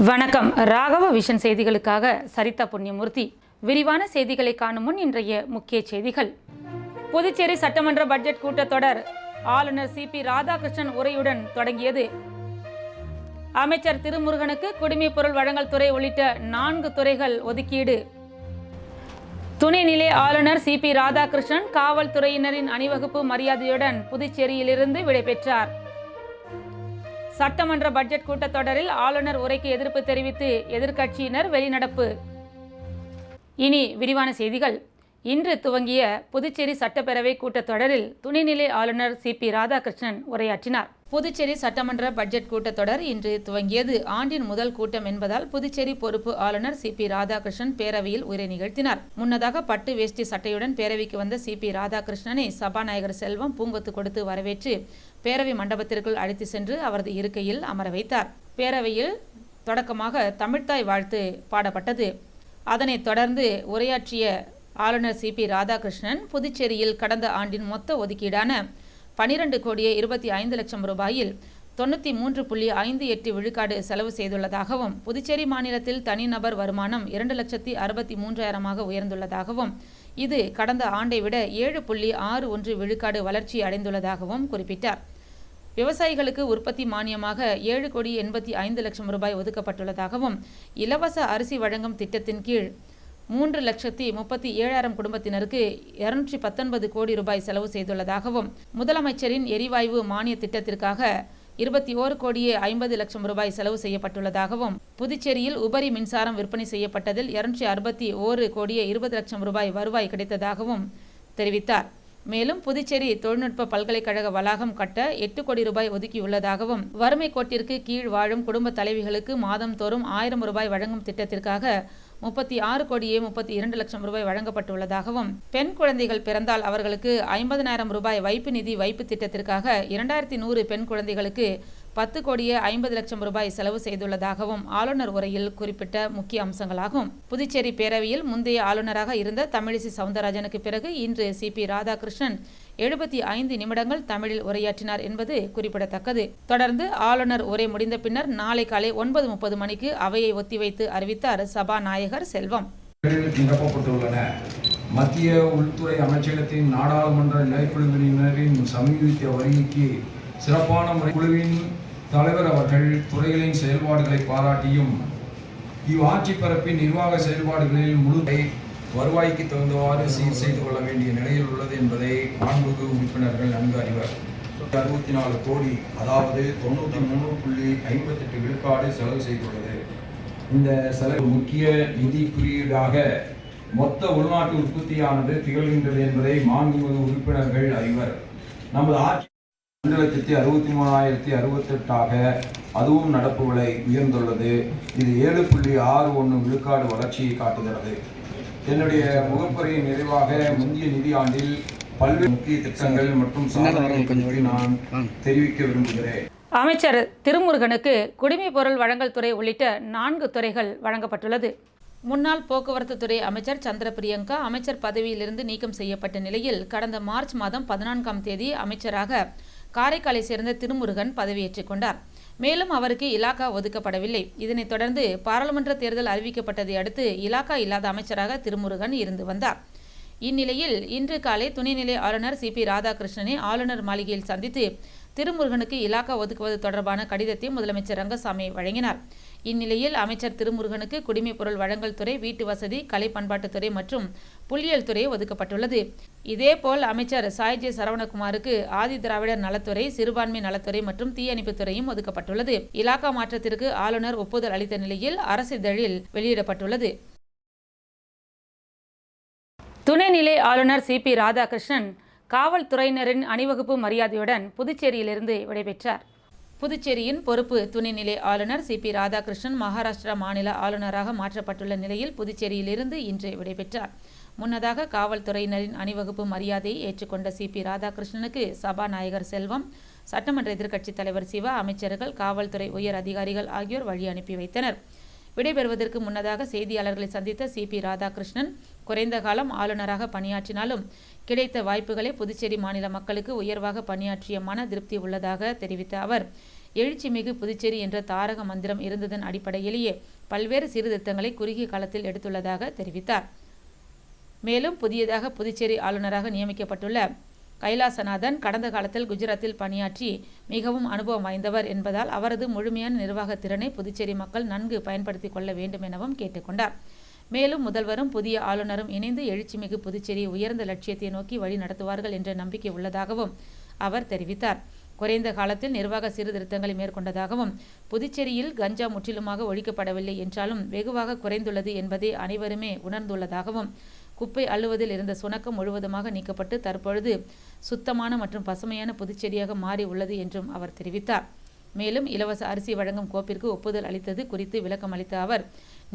வணக்கம். ராகவ விஷன் செய்திகளுக்காக சரிதா புண்ணியமூர்த்தி. விரிவான செய்திகளை காணும் முன் இன்றைய முக்கிய செய்திகள். புதுச்சேரி சட்டமன்ற பட்ஜெட் கூட்டத்தொடர் ஆளுநர் சிபி ராதாகிருஷ்ணன் உரையுடன் தொடங்கியது. அமைச்சர் திருமுருகனுக்கு குடிமைப் பொருள் வழங்கல் துறை உள்ளிட்ட 4 துறைகள் ஒதுக்கீடு. துணைநிலை ஆளுநர் சிபி ராதாகிருஷ்ணன் காவல்துறையினரின் அணிவகுப்பு மரியாதையுடன் புதுச்சேரியிலிருந்து விடைபெற்றார். சட்டமன்ற பட்ஜெட் கூட்டத்தொடரில் ஆளுநர் உரைக்கு எதிர்ப்பு தெரிவித்து எதிர்க்கட்சியினர் வெளிநடப்பு. இனி விரிவான செய்திகள். இன்று துவங்கிய புதுச்சேரி சட்டப்பேரவை கூட்டத்தொடரில் துணைநிலை ஆளுநர் சிபி ராதாகிருஷ்ணன் உரையாற்றினார். புதுச்சேரி சட்டமன்ற பட்ஜெட் கூட்டத்தொடர் இன்று துவங்கியது. ஆண்டின் முதல் கூட்டம் என்பதால் புதுச்சேரி பொறுப்பு ஆளுநர் சிபி ராதாகிருஷ்ணன் பேரவையில் உரை நிகழ்த்தினார். முன்னதாக பட்டு வேஷ்டி சட்டையுடன் பேரவைக்கு வந்த சிபி ராதாகிருஷ்ணனை சபாநாயகர் செல்வம் பூங்கொத்து கொடுத்து வரவேற்று பேரவை மண்டபத்திற்குள் அழைத்து சென்று அவரது இருக்கையில் அமர வைத்தார். பேரவையில் தொடக்கமாக தமிழ்த்தாய் வாழ்த்து பாடப்பட்டது. அதனைத் தொடர்ந்து உரையாற்றிய ஆளுநர் சிபி ராதாகிருஷ்ணன் புதுச்சேரியில் கடந்த ஆண்டின் மொத்த ஒதுக்கீடான 12,25,00,000 ரூபாயில் 93.58 விழுக்காடு செலவு செய்துள்ளதாகவும், புதுச்சேரி மாநிலத்தில் தனிநபர் வருமானம் 2,63,000 உயர்ந்துள்ளதாகவும், இது கடந்த ஆண்டை விட 7.61 விழுக்காடு வளர்ச்சி அடைந்துள்ளதாகவும் குறிப்பிட்டார். விவசாயிகளுக்கு உற்பத்தி மானியமாக 7,85,00,000 ரூபாய் ஒதுக்கப்பட்டுள்ளதாகவும், இலவச அரிசி வழங்கும் திட்டத்தின் கீழ் 3,37,000 குடும்பத்தினருக்கு 219 கோடி ரூபாய் செலவு செய்துள்ளதாகவும், முதலமைச்சரின் எரிவாயு மானிய திட்டத்திற்காக 21,50,00,000 ரூபாய் செலவு செய்யப்பட்டுள்ளதாகவும், புதுச்சேரியில் உபரி மின்சாரம் விற்பனை செய்யப்பட்டதில் 261,20,00,000 ரூபாய் வருவாய் கிடைத்ததாகவும் தெரிவித்தார். மேலும் புதுச்சேரி தொழில்நுட்ப பல்கலைக்கழக வளாகம் கட்ட 8 கோடி ரூபாய் ஒதுக்கியுள்ளதாகவும், வறுமை கோட்டிற்கு கீழ் வாழும் குடும்ப தலைவிகளுக்கு மாதம்தோறும் 1000 ரூபாய் வழங்கும் திட்டத்திற்காக 36,32,00,000 ரூபாய் வழங்கப்பட்டுள்ளதாகவும், பெண் குழந்தைகள் பிறந்தால் அவர்களுக்கு 50,000 ரூபாய் வைப்பு நிதி வைப்பு திட்டத்திற்காக 2100 பெண் குழந்தைகளுக்கு 10,50,00,000 ரூபாய் செலவு செய்துள்ளதாகவும் ஆளுநர் உரையில் குறிப்பிட்ட முக்கிய அம்சங்களாகும். புதுச்சேரி பேரவையில் முந்தைய ஆளுநராக இருந்த தமிழிசை சவுந்தரராஜனுக்கு பிறகு இன்று சிபி ராதாகிருஷ்ணன் 75 நிமிடங்கள் தமிழில் உரையாற்றினார் என்பது குறிப்பிடத்தக்கது. தொடர்ந்து ஆளுநர் உரை முடிந்த பின்னர் நாளை காலை 9:30 மணிக்கு அவையை ஒத்திவைத்து அறிவித்தார் சபாநாயகர் செல்வம். நிரப்பப்பட்டுள்ளன. மத்திய உள்துறை அமைச்சகத்தின் நாடாளுமன்ற நிலைக்குழுவினரின் சமீபத்திய வருகைக்கு சிறப்பான குழுவின் தலைவர் அவர்கள் துறைகளின் செயல்பாடுகளை பாராட்டியும், இவ்வாட்சி பரப்பின் நிர்வாக செயல்பாடுகளில் முழு வருவாய்க்கு தகுந்தவாறு சீர் செய்து கொள்ள வேண்டிய நிலையில் உள்ளது என்பதை மாண்புமிகு உறுப்பினர்கள் நன்கு அறிவர். 64 கோடி, அதாவது 93.58 விழுக்காடு செலவு செய்துள்ளது. இந்த செலவு முக்கிய நிதி குறியீடாக மொத்த உள்நாட்டு உற்பத்தியானது திகழ்கின்றது என்பதை மாண்புமிகு உறுப்பினர்கள் அறிவர். நமது ஆட்சி 2,63,068 அதுவும் நடப்பு விலை உயர்ந்துள்ளது. இது 7.61 விழுக்காடு வளர்ச்சியை காட்டுகிறது. என்னுடைய முகப்புரையின் நிறைவாக முந்தைய நிதி ஆண்டில் பல்வேறு முக்கிய திட்டங்கள் மற்றும் சாதனைகளை நான் தெரிவிக்க விரும்புகிறேன். அமைச்சர் திருமுருகனுக்கு குடிமைப் பொருள் வழங்கல் துறை உள்ளிட்ட 4 துறைகள் வழங்கப்பட்டுள்ளது. முன்னாள் போக்குவரத்து துறை அமைச்சர் சந்திர பிரியங்கா அமைச்சர் பதவியிலிருந்து நீக்கம் செய்யப்பட்ட நிலையில் கடந்த மார்ச் மாதம் 14ஆம் தேதி அமைச்சராக காரைக்காலை சேர்ந்த திருமுருகன் பதவியேற்றுக் கொண்டார். மேலும் அவருக்கு இலாக்கா ஒதுக்கப்படவில்லை. இதனைத் தொடர்ந்து பாராளுமன்ற தேர்தல் அறிவிக்கப்பட்டதை அடுத்து இலாக்கா இல்லாத அமைச்சராக திருமுருகன் இருந்து வந்தார். இந்நிலையில் இன்று காலை துணைநிலை ஆளுநர் சிபி ராதாகிருஷ்ணனை ஆளுநர் மாளிகையில் சந்தித்து திருமுருகனுக்கு இலாக்கா ஒதுக்குவது தொடர்பான கடிதத்தை முதலமைச்சர் ரங்கசாமி வழங்கினார். இந்நிலையில் அமைச்சர் திருமுருகனுக்கு குடிமைப் பொருள் வழங்கல் துறை, வீட்டு வசதி, கலை பண்பாட்டுத்துறை மற்றும் புள்ளியியல் துறை ஒதுக்கப்பட்டுள்ளது. இதேபோல் அமைச்சர் சாய்ஜே சரவணகுமாருக்கு ஆதி திராவிடர் நலத்துறை, சிறுபான்மை நலத்துறை மற்றும் தீயணைப்பு துறையும் ஒதுக்கப்பட்டுள்ளது. இலாக்கா மாற்றத்திற்கு ஆளுநர் ஒப்புதல் அளித்த நிலையில் அரசிதழில் வெளியிடப்பட்டுள்ளது. துணைநிலை ஆளுநர் சிபி ராதாகிருஷ்ணன் காவல்துறையினரின் அணிவகுப்பு மரியாதையுடன் புதுச்சேரியிலிருந்து விடைபெற்றார். புதுச்சேரியின் பொறுப்பு துணைநிலை ஆளுநர் சிபி ராதாகிருஷ்ணன் மகாராஷ்டிரா மாநில ஆளுநராக மாற்றப்பட்டுள்ள நிலையில் புதுச்சேரியிலிருந்து இன்று விடைபெற்றார். முன்னதாக காவல்துறையினரின் அணிவகுப்பு மரியாதையை ஏற்றுக்கொண்ட சிபி ராதாகிருஷ்ணனுக்கு சபாநாயகர் செல்வம், சட்டமன்ற எதிர்க்கட்சித் தலைவர் சிவா, அமைச்சர்கள், காவல்துறை உயர் அதிகாரிகள் ஆகியோர் வழி அனுப்பி வைத்தனர். விடைபெறுவதற்கு முன்னதாக செய்தியாளர்களை சந்தித்த சிபி ராதாகிருஷ்ணன், குறைந்த காலம் ஆளுநராக பணியாற்றினாலும் கிடைத்த வாய்ப்புகளை புதுச்சேரி மாநில மக்களுக்கு உயர்வாக பணியாற்றிய மன திருப்தி உள்ளதாக தெரிவித்த அவர், எழுச்சிமிகு புதுச்சேரி என்ற தாரக மந்திரம் இருந்ததன் அடிப்படையிலேயே பல்வேறு சீர்திருத்தங்களை குறுகிய காலத்தில் எடுத்துள்ளதாக தெரிவித்தார். மேலும் புதியதாக புதுச்சேரி ஆளுநராக நியமிக்கப்பட்டுள்ள கைலாசநாதன் கடந்த காலத்தில் குஜராத்தில் பணியாற்றி மிகவும் அனுபவம் வாய்ந்தவர் என்பதால் அவரது முழுமையான நிர்வாக திறனை புதுச்சேரி மக்கள் நன்கு பயன்படுத்திக் கொள்ள வேண்டும் எனவும் கேட்டுக்கொண்டார். மேலும் முதல்வரும் புதிய ஆளுநரும் இணைந்து எழுச்சிமிகு புதுச்சேரி உயர்ந்த லட்சியத்தை நோக்கி வழி நடத்துவார்கள் என்ற நம்பிக்கை உள்ளதாகவும் அவர் தெரிவித்தார். குறைந்த காலத்தில் நிர்வாக சீர்திருத்தங்களை மேற்கொண்டதாகவும் புதுச்சேரியில் கஞ்சா முற்றிலுமாக ஒழிக்கப்படவில்லை என்றாலும் வெகுவாக குறைந்துள்ளது என்பதை அனைவருமே உணர்ந்துள்ளதாகவும் குப்பை அள்ளுவதில் இருந்த சுணக்கம் முழுவதுமாக நீக்கப்பட்டு தற்பொழுது சுத்தமான மற்றும் பசுமையான புதுச்சேரியாக மாறி உள்ளது என்றும் அவர் தெரிவித்தார். மேலும் இலவச அரிசி வழங்கும் கோப்பிற்கு ஒப்புதல் அளித்தது குறித்து விளக்கம் அளித்த அவர்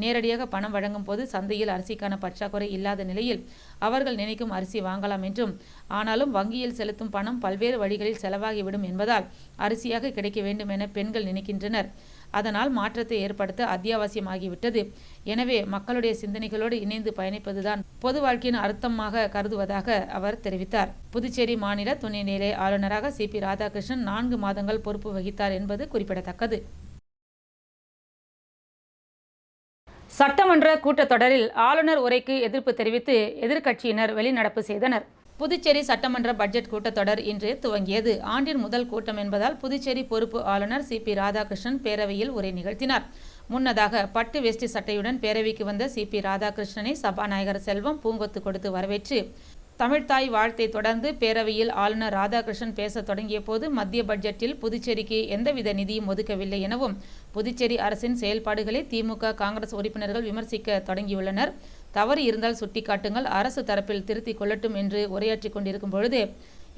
நேரடியாக பணம் வழங்கும் போது சந்தையில் அரிசிக்கான பற்றாக்குறை இல்லாத நிலையில் அவர்கள் நினைக்கும் அரிசி வாங்கலாம் என்றும், ஆனாலும் வங்கியில் செலுத்தும் பணம் பல்வேறு வழிகளில் செலவாகிவிடும் என்பதால் அரிசியாக கிடைக்க வேண்டும் என பெண்கள் நினைக்கின்றனர். அதனால் மாற்றத்தை ஏற்படுத்த அத்தியாவசியமாகிவிட்டது. எனவே மக்களுடைய சிந்தனைகளோடு இணைந்து பயணிப்பதுதான் பொது வாழ்க்கையின் அர்த்தமாக கருதுவதாக அவர் தெரிவித்தார். புதுச்சேரி மாநில துணைநிலை ஆளுநராக CP ராதாகிருஷ்ணன் 4 மாதங்கள் பொறுப்பு வகித்தார் என்பது குறிப்பிடத்தக்கது. சட்டமன்ற கூட்டத்தொடரில் ஆளுநர் உரைக்கு எதிர்ப்பு தெரிவித்து எதிர்க்கட்சியினர் வெளிநடப்பு செய்தனர். புதுச்சேரி சட்டமன்ற பட்ஜெட் கூட்டத்தொடர் இன்று துவங்கியது. ஆண்டின் முதல் கூட்டம் என்பதால் புதுச்சேரி பொறுப்பு ஆளுநர் CP ராதாகிருஷ்ணன் பேரவையில் உரை நிகழ்த்தினார். முன்னதாக பட்டு வேஷ்டி சட்டையுடன் பேரவைக்கு வந்த CP ராதாகிருஷ்ணனை சபாநாயகர் செல்வம் பூங்கொத்து கொடுத்து வரவேற்று தமிழ்த்தாய் வாழ்த்தை தொடர்ந்து பேரவையில் ஆளுநர் ராதாகிருஷ்ணன் பேச தொடங்கிய போது மத்திய பட்ஜெட்டில் புதுச்சேரிக்கு எந்தவித நிதியும் ஒதுக்கவில்லை எனவும் புதுச்சேரி அரசின் செயல்பாடுகளை திமுக காங்கிரஸ் உறுப்பினர்கள் விமர்சிக்க தொடங்கியுள்ளனர். தவறு இருந்தால் சுட்டிக்காட்டுங்கள், அரசு தரப்பில் திருத்திக் கொள்ளட்டும் என்று உரையாற்றிக் கொண்டிருக்கும் பொழுது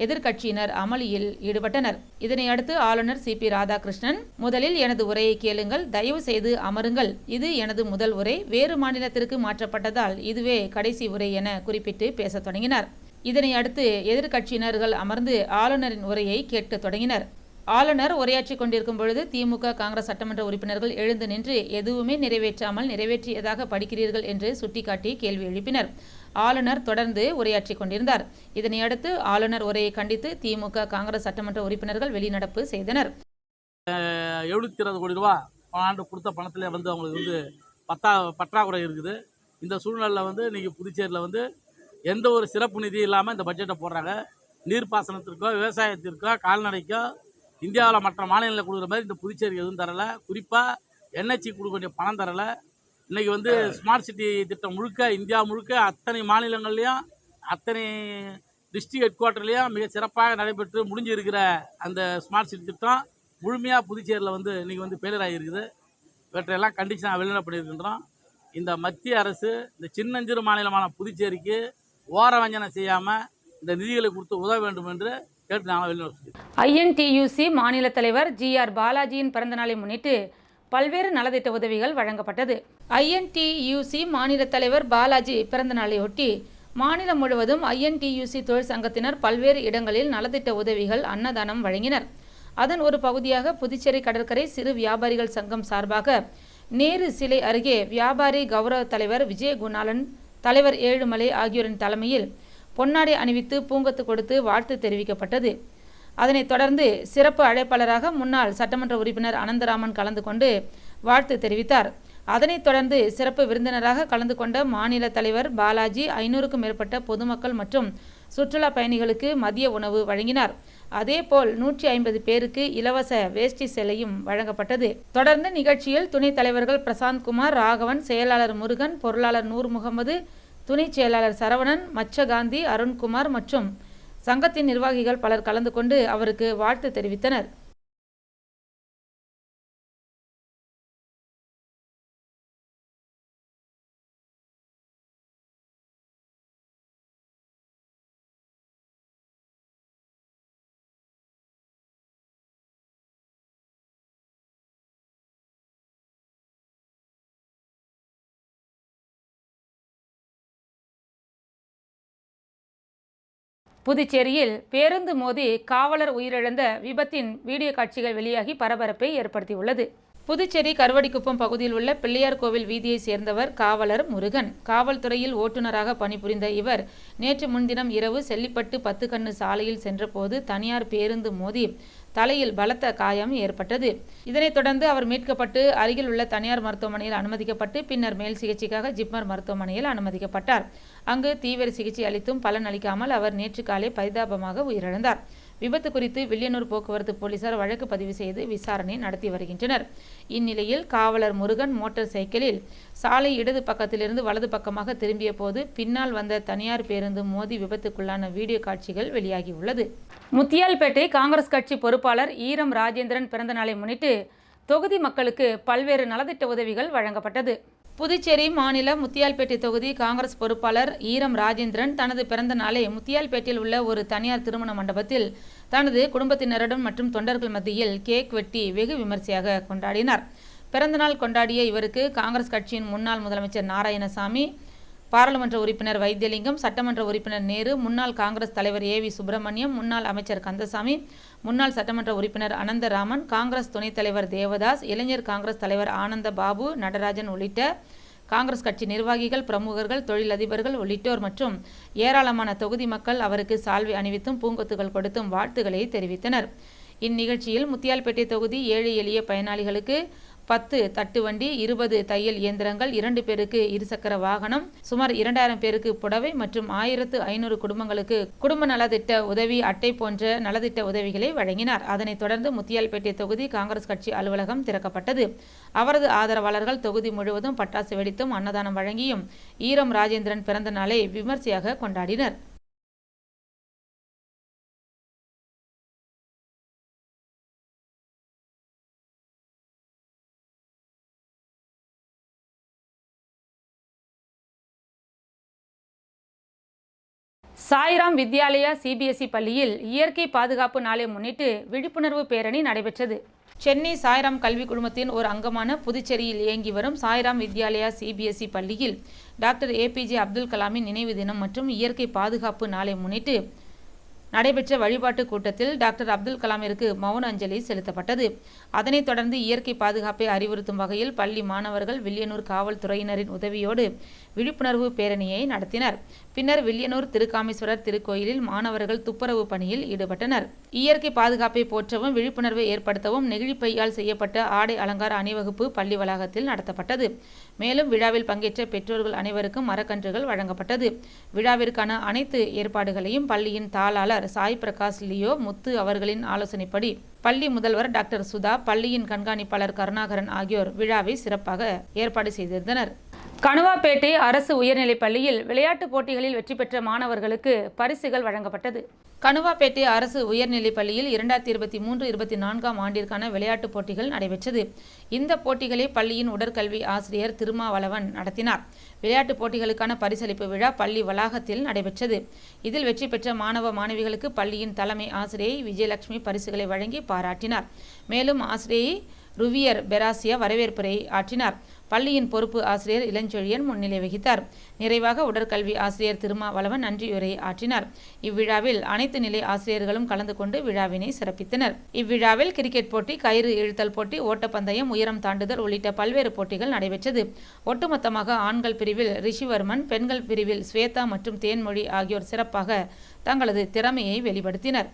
எதிர்க்கட்சியினர் அமளியில் ஈடுபட்டனர். இதனையடுத்து ஆளுநர் CP ராதாகிருஷ்ணன் முதலில் எனது உரையை கேளுங்கள், தயவு செய்து அமருங்கள், இது எனது முதல் உரை, வேறு மாநிலத்திற்கு மாற்றப்பட்டதால் இதுவே கடைசி உரை என குறிப்பிட்டு பேசத் தொடங்கினார். இதனையடுத்து எதிர்க்கட்சியினர்கள் அமர்ந்து ஆளுநரின் உரையை கேட்க தொடங்கினர். ஆளுநர் உரையாற்றிக் கொண்டிருக்கும் பொழுது திமுக காங்கிரஸ் சட்டமன்ற உறுப்பினர்கள் எழுந்து நின்று எதுவுமே நிறைவேற்றாமல் நிறைவேற்றியதாக படிக்கிறீர்கள் என்று சுட்டிக்காட்டி கேள்வி எழுப்பினர். ஆளுநர் தொடர்ந்து உரையாற்றிக் கொண்டிருந்தார். இதனையடுத்து ஆளுநர் உரையை கண்டித்து திமுக காங்கிரஸ் சட்டமன்ற உறுப்பினர்கள் வெளிநடப்பு செய்தனர். 720 கோடி ரூபா ஆண்டு கொடுத்த பணத்தில் அவங்களுக்கு பற்றாக்குறை இருக்குது. இந்த சூழ்நிலையில் இன்னைக்கு புதுச்சேரியில் எந்த ஒரு சிறப்பு நிதி இல்லாமல் இந்த பட்ஜெட்டை போடுறாங்க. நீர்ப்பாசனத்திற்கோ விவசாயத்திற்கோ கால்நடைக்கோ இந்தியாவில் மற்ற மாநிலங்களில் கொடுக்குற மாதிரி இந்த புதுச்சேரி எதுவும் தரலை. குறிப்பாக NHC கொடுக்க வேண்டிய பணம் தரலை. இன்றைக்கி ஸ்மார்ட் சிட்டி திட்டம் முழுக்க இந்தியா முழுக்க அத்தனை மாநிலங்கள்லேயும் அத்தனை டிஸ்ட்ரிக்ட் ஹெட் குவார்ட்டர்லேயும் மிக சிறப்பாக நடைபெற்று முடிஞ்சிருக்கிற அந்த ஸ்மார்ட் சிட்டி திட்டம் முழுமையாக புதுச்சேரியில் இன்றைக்கி ஃபெயிலியர் ஆகியிருக்குது. இவற்றையெல்லாம் கண்டிஷனாக வெளிநடப்பு பண்ணியிருக்கின்றோம். இந்த மத்திய அரசு இந்த சின்னஞ்சிறு மாநிலமான புதுச்சேரிக்கு ஓரவஞ்சனை செய்யாமல் இந்த நிதிகளை கொடுத்து உதவ வேண்டும் என்று கேட்டு நாங்கள் வெளிநடப்பு. INTUC மாநில தலைவர் GR பாலாஜியின் பிறந்தநாளை முன்னிட்டு பல்வேறு நலத்திட்ட உதவிகள் வழங்கப்பட்டது. INTUC மாநில தலைவர் பாலாஜி பிறந்தநாளையொட்டி மாநிலம் முழுவதும் INTUC தொழிற்சங்கத்தினர் பல்வேறு இடங்களில் நலத்திட்ட உதவிகள் அன்னதானம் வழங்கினர். அதன் ஒரு பகுதியாக புதுச்சேரி கடற்கரை சிறு வியாபாரிகள் சங்கம் சார்பாக நேரு சிலை அருகே வியாபாரி கௌரவ தலைவர் விஜயகுணாலன், தலைவர் ஏழுமலை ஆகியோரின் தலைமையில் பொன்னாடை அணிவித்து பூங்கொத்து கொடுத்து வாழ்த்து தெரிவிக்கப்பட்டது. அதனைத் தொடர்ந்து சிறப்பு அழைப்பாளராக முன்னாள் சட்டமன்ற உறுப்பினர் அனந்தராமன் கலந்து கொண்டு வாழ்த்து தெரிவித்தார். அதனைத் தொடர்ந்து சிறப்பு விருந்தினராக கலந்து கொண்ட மாநில தலைவர் பாலாஜி 500க்கும் மேற்பட்ட பொதுமக்கள் மற்றும் சுற்றுலா பயணிகளுக்கு மதிய உணவு வழங்கினார். அதேபோல் 150 பேருக்கு இலவச வேஷ்டி சேலையும் வழங்கப்பட்டது. தொடர்ந்து நிகழ்ச்சியில் துணைத் தலைவர்கள் பிரசாந்த் குமார், ராகவன், செயலாளர் முருகன், பொருளாளர் நூர் முகமது, துணை செயலாளர் சரவணன், மச்சகாந்தி, அருண்குமார் மற்றும் சங்கத்தின் நிர்வாகிகள் பலர் கலந்து கொண்டு அவருக்கு வாழ்த்து தெரிவித்தனர். புதுச்சேரியில் பேருந்து மோதி காவலர் உயிரிழந்த விபத்தின் வீடியோ காட்சிகள் வெளியாகி பரபரப்பை ஏற்படுத்தியுள்ளது. புதுச்சேரி கருவடிக்குப்பம் பகுதியில் உள்ள பிள்ளையார் கோவில் வீதியை சேர்ந்தவர் காவலர் முருகன். காவல்துறையில் ஓட்டுநராக பணிபுரிந்த இவர் நேற்று முன்தினம் இரவு செல்லிப்பட்டு 10 கண்ணு சாலையில் சென்றபோது தனியார் பேருந்து மோதி தலையில் பலத்த காயம் ஏற்பட்டது. இதனைத் தொடர்ந்து அவர் மீட்கப்பட்டு அருகில் உள்ள தனியார் மருத்துவமனையில் அனுமதிக்கப்பட்டு பின்னர் மேல் சிகிச்சைக்காக ஜிப்மர் மருத்துவமனையில் அனுமதிக்கப்பட்டார். அங்கு தீவிர சிகிச்சை அளித்தும் பலன் அளிக்காமல் அவர் நேற்று காலை பரிதாபமாக உயிரிழந்தார். விபத்து குறித்து வில்லியனூர் போக்குவரத்து போலீசார் வழக்கு பதிவு செய்து விசாரணை நடத்தி வருகின்றனர். இந்நிலையில் காவலர் முருகன் மோட்டார் சைக்கிளில் சாலை இடது பக்கத்திலிருந்து வலது பக்கமாக திரும்பிய போது பின்னால் வந்த தனியார் பேருந்து மோதி விபத்துக்குள்ளான வீடியோ காட்சிகள் வெளியாகியுள்ளது. முத்தியால்பேட்டை காங்கிரஸ் கட்சி பொறுப்பாளர் ஈரம் ராஜேந்திரன் பிறந்த நாளை முன்னிட்டு தொகுதி மக்களுக்கு பல்வேறு நலத்திட்ட உதவிகள் வழங்கப்பட்டது. புதுச்சேரி மாநில முத்தியால்பேட்டை தொகுதி காங்கிரஸ் பொறுப்பாளர் ஈரம் ராஜேந்திரன் தனது பிறந்த நாளை முத்தியால்பேட்டையில் உள்ள ஒரு தனியார் திருமண மண்டபத்தில் தனது குடும்பத்தினருடன் மற்றும் தொண்டர்கள் மத்தியில் கேக் வெட்டி வெகு விமர்சையாக கொண்டாடினார். பிறந்தநாள் கொண்டாடிய இவருக்கு காங்கிரஸ் கட்சியின் முன்னாள் முதலமைச்சர் நாராயணசாமி, பாராளுமன்ற உறுப்பினர் வைத்தியலிங்கம், சட்டமன்ற உறுப்பினர் நேரு, முன்னாள் காங்கிரஸ் தலைவர் ஏவி சுப்பிரமணியம், முன்னாள் அமைச்சர் கந்தசாமி, முன்னாள் சட்டமன்ற உறுப்பினர் அனந்தராமன், காங்கிரஸ் துணைத் தலைவர் தேவதாஸ், இளைஞர் காங்கிரஸ் தலைவர் ஆனந்த பாபு, நடராஜன் உள்ளிட்ட காங்கிரஸ் கட்சி நிர்வாகிகள், பிரமுகர்கள், தொழிலதிபர்கள் உள்ளிட்டோர் மற்றும் ஏராளமான தொகுதி மக்கள் அவருக்கு சால்வை அணிவித்தும் பூங்கொத்துகள் கொடுத்தும் வாழ்த்துக்களை தெரிவித்தனர். இந்நிகழ்ச்சியில் முத்தியால்பேட்டை தொகுதி ஏழை எளிய பயனாளிகளுக்கு 10 தட்டுவண்டி, 20 தையல் இயந்திரங்கள், 2 பேருக்கு இருசக்கர வாகனம், சுமார் 2000 பேருக்கு புடவை மற்றும் 1500 குடும்பங்களுக்கு குடும்ப நலத்திட்ட உதவி அட்டை போன்ற நலத்திட்ட உதவிகளை வழங்கினார். அதனைத் தொடர்ந்து முத்தியால்பேட்டை தொகுதி காங்கிரஸ் கட்சி அலுவலகம் திறக்கப்பட்டது. அவரது ஆதரவாளர்கள் தொகுதி முழுவதும் பட்டாசு வெடித்தும் அன்னதானம் வழங்கியும் ஈரம் ராஜேந்திரன் பிறந்த நாளை விமர்சையாக கொண்டாடினர். சாய்ராம் வித்யாலயா சிபிஎஸ்இ பள்ளியில் இயற்கை பாதுகாப்பு நாளை முன்னிட்டு விழிப்புணர்வு பேரணி நடைபெற்றது. சென்னை சாய்ராம் கல்வி குழுமத்தின் ஒரு அங்கமான புதுச்சேரியில் இயங்கி வரும் சாய்ராம் வித்யாலயா சிபிஎஸ்இ பள்ளியில் டாக்டர் ஏபிஜே அப்துல் கலாமின் நினைவு தினம் மற்றும் இயற்கை பாதுகாப்பு நாளை முன்னிட்டு நடைபெற்ற வழிபாட்டு கூட்டத்தில் டாக்டர் அப்துல் கலாமிற்கு மௌன அஞ்சலி செலுத்தப்பட்டது. அதனைத் தொடர்ந்து இயற்கை பாதுகாப்பை அறிவுறுத்தும் வகையில் பள்ளி மாணவர்கள் வில்லியனூர் காவல்துறையினரின் உதவியோடு விழிப்புணர்வு பேரணியை நடத்தினர். பின்னர் வில்லியனூர் திருக்காமேஸ்வரர் திருக்கோயிலில் மாணவர்கள் துப்புரவு பணியில் ஈடுபட்டனர். இயற்கை பாதுகாப்பை போற்றவும் விழிப்புணர்வை ஏற்படுத்தவும் நெகிழிப்பையால் செய்யப்பட்ட ஆடை அலங்கார அணிவகுப்பு பள்ளி வளாகத்தில் நடத்தப்பட்டது. மேலும் விழாவில் பங்கேற்ற பெற்றோர்கள் அனைவருக்கும் மரக்கன்றுகள் வழங்கப்பட்டது. விழாவிற்கான அனைத்து ஏற்பாடுகளையும் பள்ளியின் தாளாளர் சாய் பிரகாஷ் லியோ முத்து அவர்களின் ஆலோசனைப்படி பள்ளி முதல்வர் டாக்டர் சுதா, பள்ளியின் கண்காணிப்பாளர் கருணாகரன் ஆகியோர் விழாவை சிறப்பாக ஏற்பாடு செய்திருந்தனர். கணுவாப்பேட்டை அரசு உயர்நிலைப் பள்ளியில் விளையாட்டுப் போட்டிகளில் வெற்றி பெற்ற மாணவர்களுக்கு பரிசுகள் வழங்கப்பட்டது. கணுவாப்பேட்டை அரசு உயர்நிலைப் பள்ளியில் 2023-24 ஆண்டிற்கான விளையாட்டுப் போட்டிகள் நடைபெற்றது. இந்த போட்டிகளை பள்ளியின் உடற்கல்வி ஆசிரியர் திருமாவளவன் நடத்தினார். விளையாட்டுப் போட்டிகளுக்கான பரிசளிப்பு விழா பள்ளி வளாகத்தில் நடைபெற்றது. இதில் வெற்றி பெற்ற மாணவ மாணவிகளுக்கு பள்ளியின் தலைமை ஆசிரியை விஜயலட்சுமி பரிசுகளை வழங்கி பாராட்டினார். மேலும் ஆசிரியை ருவியர் பெராசியா வரவேற்புரை ஆற்றினார். பள்ளியின் பொறுப்பு ஆசிரியர் இளஞ்செழியன் முன்னிலை வகித்தார். நிறைவாக உடற்கல்வி ஆசிரியர் திருமாவளவன் நன்றியுரை ஆற்றினார். இவ்விழாவில் அனைத்து நிலை ஆசிரியர்களும் கலந்து கொண்டு விழாவினை சிறப்பித்தனர். இவ்விழாவில் கிரிக்கெட் போட்டி, கயிறு இழுத்தல் போட்டி, ஓட்டப்பந்தயம், உயரம் தாண்டுதல் உள்ளிட்ட பல்வேறு போட்டிகள் நடைபெற்றது. ஒட்டுமொத்தமாக ஆண்கள் பிரிவில் ரிஷிவர்மன், பெண்கள் பிரிவில் ஸ்வேதா மற்றும் தேன்மொழி ஆகியோர் சிறப்பாக தங்களது திறமையை வெளிப்படுத்தினர்.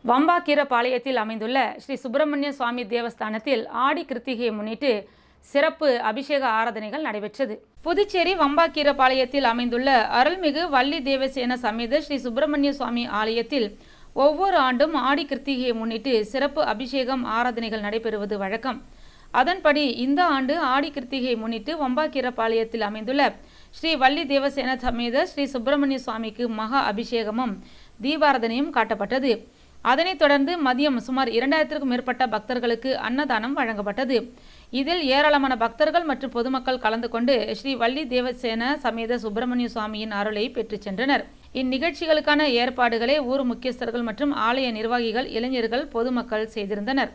வம்பாக்கீரபாளையத்தில் அமைந்துள்ள ஸ்ரீ சுப்பிரமணிய சுவாமி தேவஸ்தானத்தில் ஆடி கிருத்திகையை முன்னிட்டு சிறப்பு அபிஷேக ஆராதனைகள் நடைபெற்றது. புதுச்சேரி வம்பாக்கீரபாளையத்தில் அமைந்துள்ள அருள்மிகு வள்ளி தேவசேன சமேத ஸ்ரீ சுப்பிரமணிய சுவாமி ஆலயத்தில் ஒவ்வொரு ஆண்டும் ஆடி கிருத்திகையை முன்னிட்டு சிறப்பு அபிஷேகம் ஆராதனைகள் நடைபெறுவது வழக்கம். அதன்படி இந்த ஆண்டு ஆடி கிருத்திகையை முன்னிட்டு வம்பாக்கீரபாளையத்தில் அமைந்துள்ள ஸ்ரீ வள்ளி தேவசேன சமேத ஸ்ரீ சுப்பிரமணிய சுவாமிக்கு மகா அபிஷேகமும் தீபாராதனையும் காட்டப்பட்டது. அதனைத் தொடர்ந்து மதியம் சுமார் 2000க்கும் மேற்பட்ட பக்தர்களுக்கு அன்னதானம் வழங்கப்பட்டது. இதில் ஏராளமான பக்தர்கள் மற்றும் பொதுமக்கள் கலந்து கொண்டு ஸ்ரீ வள்ளி தேவசேன சமேத சுப்பிரமணிய சுவாமியின் அருளை பெற்று சென்றனர். இந்நிகழ்ச்சிகளுக்கான ஏற்பாடுகளை ஊர் முக்கியஸ்தர்கள் மற்றும் ஆலய நிர்வாகிகள், இளைஞர்கள், பொதுமக்கள் செய்திருந்தனர்.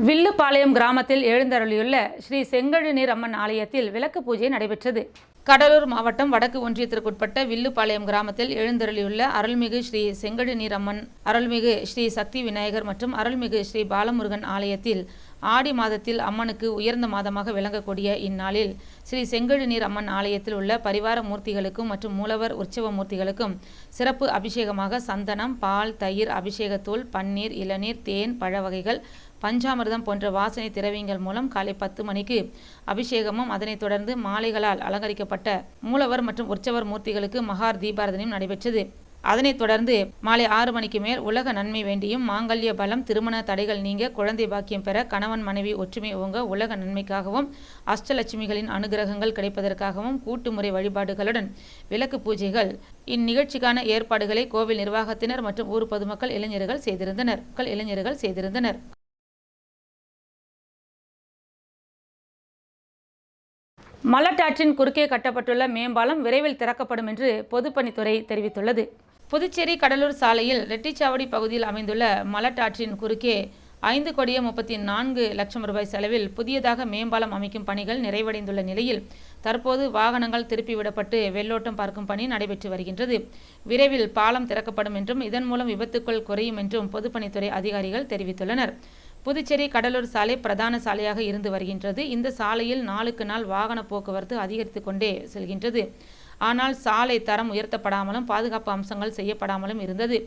வில்லுப்பாளையம் கிராமத்தில் எழுந்தருளியுள்ள ஸ்ரீ செங்கழுநீர் அம்மன் ஆலயத்தில் விளக்கு பூஜை நடைபெற்றது. கடலூர் மாவட்டம் வடக்கு ஒன்றியத்திற்குட்பட்ட வில்லுப்பாளையம் கிராமத்தில் எழுந்தருளியுள்ள அருள்மிகு ஸ்ரீ செங்கழுநீர் அம்மன், அருள்மிகு ஸ்ரீ சக்தி விநாயகர் மற்றும் அருள்மிகு ஸ்ரீ பாலமுருகன் ஆலயத்தில் ஆடி மாதத்தில் அம்மனுக்கு உயர்ந்த மாதமாக விளங்கக்கூடிய இந்நாளில் ஸ்ரீ செங்கழுநீர் அம்மன் ஆலயத்தில் உள்ள பரிவார மூர்த்திகளுக்கும் மற்றும் மூலவர் உற்சவ மூர்த்திகளுக்கும் சிறப்பு அபிஷேகமாக சந்தனம், பால், தயிர், அபிஷேகத்தூள், பன்னீர், இளநீர், தேன், பழ வகைகள், பஞ்சாமிர்தம் போன்ற வாசனை திரவியங்கள் மூலம் காலை 10 மணிக்கு அபிஷேகமும் அதனைத் தொடர்ந்து மாலைகளால் அலங்கரிக்கப்பட்ட மூலவர் மற்றும் உற்சவர் மூர்த்திகளுக்கு மகார் தீபாரதனையும் நடைபெற்றது. அதனைத் தொடர்ந்து மாலை 6 மணிக்கு மேல் உலக நன்மை வேண்டியும் மாங்கல்ய பலம், திருமண தடைகள் நீங்க, குழந்தை பாக்கியம் பெற, கணவன் மனைவி ஒற்றுமை ஓங்க, உலக நன்மைக்காகவும் அஷ்டலட்சுமிகளின் அனுகிரகங்கள் கிடைப்பதற்காகவும் கூட்டுமுறை வழிபாடுகளுடன் விளக்கு பூஜைகள். இந்நிகழ்ச்சிக்கான ஏற்பாடுகளை கோவில் நிர்வாகத்தினர் மற்றும் ஊர் பொதுமக்கள் இளைஞர்கள் செய்திருந்தனர். மலட்டாற்றின் குறுக்கே கட்டப்பட்டுள்ள மேம்பாலம் விரைவில் திறக்கப்படும் என்று பொதுப்பணித்துறை தெரிவித்துள்ளது. புதுச்சேரி கடலூர் சாலையில் ரெட்டிச்சாவடி பகுதியில் அமைந்துள்ள மலட்டாற்றின் குறுக்கே 5,34,00,000 ரூபாய் செலவில் புதியதாக மேம்பாலம் அமைக்கும் பணிகள் நிறைவடைந்துள்ள நிலையில் தற்போது வாகனங்கள் திருப்பிவிடப்பட்டு வெள்ளோட்டம் பார்க்கும் பணி நடைபெற்று வருகின்றது. விரைவில் பாலம் திறக்கப்படும் என்றும் இதன் மூலம் விபத்துக்கள் குறையும் என்றும் பொதுப்பணித்துறை அதிகாரிகள் தெரிவித்துள்ளனர். புதுச்சேரி கடலூர் சாலை பிரதான சாலையாக இருந்து வருகின்றது. இந்த சாலையில் நாளுக்கு நாள் வாகன போக்குவரத்து அதிகரித்து கொண்டே செல்கின்றது. ஆனால் சாலை தரம் உயர்த்தப்படாமலும் பாதுகாப்பு அம்சங்கள் செய்யப்படாமலும் இருந்தது.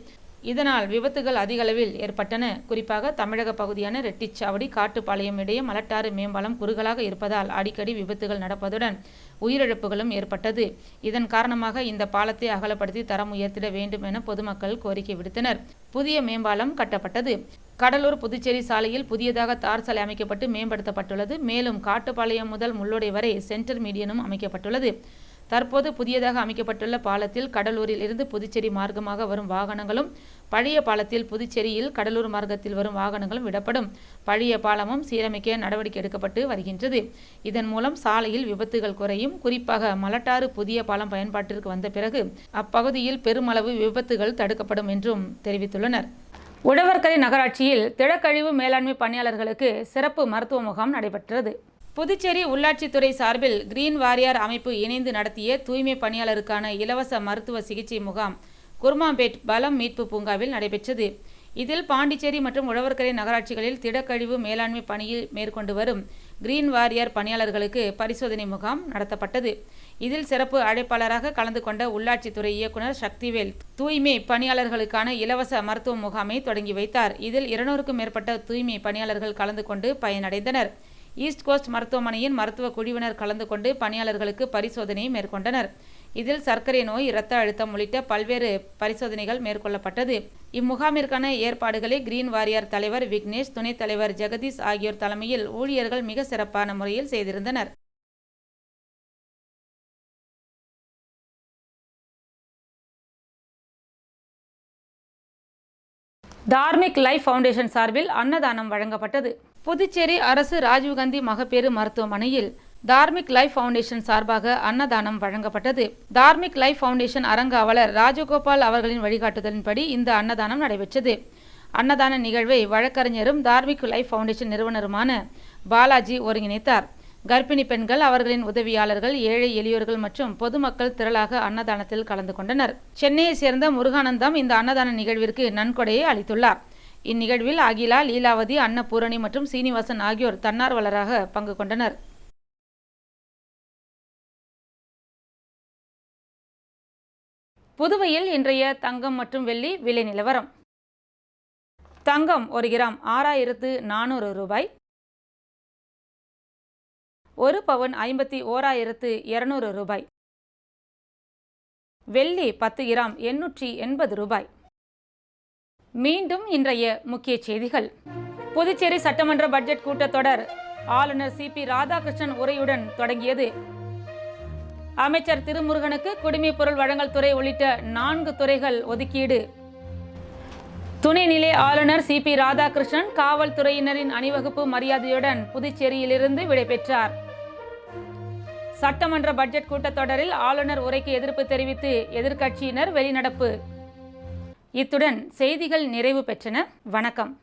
இதனால் விபத்துகள் அதிக அளவில் ஏற்பட்டன. குறிப்பாக தமிழக பகுதியான ரெட்டிச்சாவடி, காட்டுப்பாளையம் இடையே மலட்டாறு மேம்பாலம் குறுகலாக இருப்பதால் அடிக்கடி விபத்துகள் நடப்பதுடன் உயிரிழப்புகளும் ஏற்பட்டது. இதன் காரணமாக இந்த பாலத்தை அகலப்படுத்தி தரம் உயர்த்திட வேண்டும் என பொதுமக்கள் கோரிக்கை விடுத்தனர். புதிய மேம்பாலம் கட்டப்பட்டது. கடலூர் புதுச்சேரி சாலையில் புதியதாக தார் சாலை அமைக்கப்பட்டு மேம்படுத்தப்பட்டுள்ளது. மேலும் காட்டுப்பாளையம் முதல் முள்ளோடை வரை சென்டர் மீடியனும் அமைக்கப்பட்டுள்ளது. தற்போது புதியதாக அமைக்கப்பட்டுள்ள பாலத்தில் கடலூரில் இருந்து புதுச்சேரி மார்க்கமாக வரும் வாகனங்களும், பழைய பாலத்தில் புதுச்சேரியில் கடலூர் மார்க்கத்தில் வரும் வாகனங்களும் விடப்படும். பழைய பாலமும் சீரமைக்க நடவடிக்கை எடுக்கப்பட்டு வருகின்றது. இதன் மூலம் சாலையில் விபத்துகள் குறையும். குறிப்பாக மலட்டாறு புதிய பாலம் பயன்பாட்டிற்கு வந்த பிறகு அப்பகுதியில் பெருமளவு விபத்துகள் தடுக்கப்படும் என்றும் தெரிவித்துள்ளனர். உழவர்கரை நகராட்சியில் திடக்கழிவு மேலாண்மை பணியாளர்களுக்கு சிறப்பு மருத்துவ முகாம் நடைபெற்றது. புதுச்சேரி உள்ளாட்சித்துறை சார்பில் கிரீன் வாரியர் அமைப்பு இணைந்து நடத்திய தூய்மை பணியாளருக்கான இலவச மருத்துவ சிகிச்சை முகாம் குர்மாம்பேட் பலம் மீட்பு பூங்காவில் நடைபெற்றது. இதில் பாண்டிச்சேரி மற்றும் உழவர்கரை நகராட்சிகளில் திடக்கழிவு மேலாண்மை பணியில் மேற்கொண்டு வரும் கிரீன் வாரியர் பணியாளர்களுக்கு பரிசோதனை முகாம் நடத்தப்பட்டது. இதில் சிறப்பு அழைப்பாளராக கலந்து கொண்ட உள்ளாட்சித்துறை இயக்குனர் சக்திவேல் தூய்மை பணியாளர்களுக்கான இலவச மருத்துவ முகாமை தொடங்கி வைத்தார். இதில் 200க்கும் மேற்பட்ட தூய்மை பணியாளர்கள் கலந்து கொண்டு பயனடைந்தனர். ஈஸ்ட் கோஸ்ட் மருத்துவமனையின் மருத்துவ குழுவினர் கலந்து கொண்டு பணியாளர்களுக்கு பரிசோதனை மேற்கொண்டனர். இதில் சர்க்கரை நோய், இரத்த அழுத்தம் உள்ளிட்ட பல்வேறு பரிசோதனைகள் மேற்கொள்ளப்பட்டது. இம்முகாமிற்கான ஏற்பாடுகளை கிரீன் வாரியர் தலைவர் விக்னேஷ், துணைத் தலைவர் ஜெகதீஷ் ஆகியோர் தலைமையில் ஊழியர்கள் மிக சிறப்பான முறையில் செய்திருந்தனர். தார்மிக் லைஃப் ஃபவுண்டேஷன் சார்பில் அன்னதானம் வழங்கப்பட்டது. புதுச்சேரி அரசு ராஜீவ்காந்தி மகப்பேறு மருத்துவமனையில் தார்மிக் லைஃப் ஃபவுண்டேஷன் சார்பாக அன்னதானம் வழங்கப்பட்டது. தார்மிக் லைஃப் ஃபவுண்டேஷன் அரங்காவலர் ராஜகோபால் அவர்களின் வழிகாட்டுதலின்படி இந்த அன்னதானம் நடைபெற்றது. அன்னதான நிகழ்வை வழக்கறிஞரும் தார்மிக் லைஃப் ஃபவுண்டேஷன் நிறுவனருமான பாலாஜி ஒருங்கிணைத்தார். கர்ப்பிணி பெண்கள், அவர்களின் உதவியாளர்கள், ஏழை எளியோர்கள் மற்றும் பொதுமக்கள் திரளாக அன்னதானத்தில் கலந்து கொண்டனர். சென்னையை சேர்ந்த முருகானந்தம் இந்த அன்னதான நிகழ்விற்கு நன்கொடையை அளித்துள்ளார். இந்நிகழ்வில் அகிலா, லீலாவதி, அன்னபூரணி மற்றும் சீனிவாசன் ஆகியோர் தன்னார்வலராக பங்கு கொண்டனர். புதுவையில் இன்றைய தங்கம் மற்றும் வெள்ளி விலை நிலவரம். தங்கம் 1 கிராம் 6,400 ரூபாய். 1 பவுன் 51,200 ரூபாய். வெள்ளி 10 கிராம் 880 ரூபாய். மீண்டும் இன்றைய முக்கிய செய்திகள். புதுச்சேரி சட்டமன்ற பட்ஜெட் கூட்டத்தொடர் ஆளுநர் CP ராதாகிருஷ்ணன் உரையுடன் தொடங்கியது. அமைச்சர் திருமுருகனுக்கு குடிமைப் பொருள் வழங்கல் துறை உள்ளிட்ட 4 துறைகள் ஒதுக்கீடு. துணைநிலை ஆளுநர் CP ராதாகிருஷ்ணன் காவல்துறையினரின் அணிவகுப்பு மரியாதையுடன் புதுச்சேரியிலிருந்து விடைபெற்றார். சட்டமன்ற பட்ஜெட் கூட்டத்தொடரில் ஆளுநர் உரைக்கு எதிர்ப்பு தெரிவித்து எதிர்க்கட்சியினர் வெளிநடப்பு. இத்துடன் செய்திகள் நிறைவு பெற்றன. வணக்கம்.